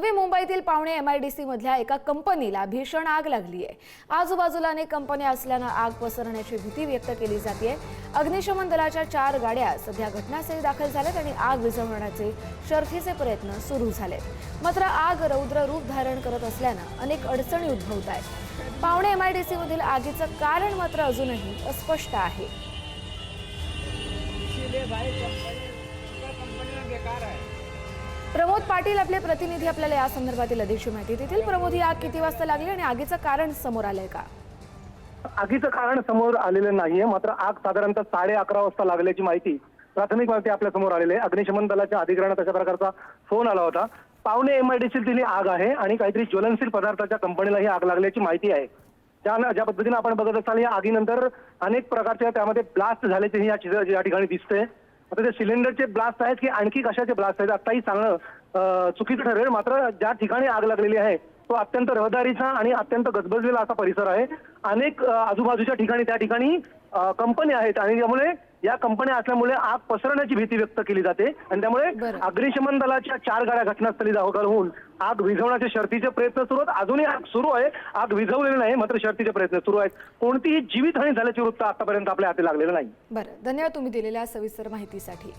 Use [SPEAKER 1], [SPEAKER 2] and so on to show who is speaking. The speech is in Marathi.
[SPEAKER 1] नवी मुंबईतील पावणे MIDC मधल्या एका कंपनीला भीषण आग लागली आहे। आजूबाजूला अनेक कंपन्या असल्याने आग पसरण्याची भीती व्यक्त केली जाते। अग्निशमन दलाच्या 4 गाड्या सध्या घटनास्थळी दाखल झाल्यात आणि आग विझवण्याचे शर्थीचे प्रयत्न सुरू झालेत। मात्र आग रौद्र रूप धारण करत असल्याने अनेक अडचणी उद्भवत आहेत। पावणे MIDC मधील आगीचं कारण मात्र अजूनही अस्पष्ट आहे। प्रमोद पाटील आपले प्रतिनिधी आपल्याला या संदर्भातील अधिक माहिती देतील। प्रमोद, ही आग किती वाजता लागली आणि आगीचं कारण समोर आलंय का?
[SPEAKER 2] आगीचं कारण समोर आलेलं नाहीये, मात्र आग साधारणतः 11:30 वाजता लागल्याची प्राथमिक माहिती आपल्या समोर आलेली आहे। अग्निशमन दलाच्या अधिकाऱ्यांना तशा प्रकारचा फोन आला होता। पावणे MIDC तील आग आहे आणि काहीतरी ज्वलनशील पदार्थाच्या कंपनीला ही आग लागल्याची माहिती आहे। ज्या पद्धतीने आपण बघत असाल, या आगीनंतर अनेक प्रकारच्या त्यामध्ये ब्लास्ट झाल्याचे या ठिकाणी दिसते। आता ते सिलेंडरचे ब्लास्ट आहेत की आणखी कशाचे ब्लास्ट आहेत आताही सांगणं चुकीचं ठरेल। मात्र ज्या ठिकाणी आग लागलेली आहे तो अत्यंत रहदारीचा आणि अत्यंत गजबजलेला असा परिसर आहे। अनेक आजूबाजूच्या ठिकाणी त्या ठिकाणी कंपन्या आहेत आणि त्यामुळे या कंपन्या असल्यामुळे आग पसरण्याची भीती व्यक्त केली जाते आणि त्यामुळे अग्निशमन दलाच्या 4 गाड्या घटनास्थळी दाखल होऊन आग विझवण्याचे शर्थीचे प्रयत्न सुरू आहेत। अजूनही आग सुरू आहे, आग विझवलेली नाही, मात्र शर्थीचे प्रयत्न सुरू आहेत। कोणतीही जीवितहानी झाल्याचे वृत्त आतापर्यंत आपल्या हाती लागलेलं नाही।
[SPEAKER 1] बरं, धन्यवाद तुम्ही दिलेल्या सविस्तर माहितीसाठी।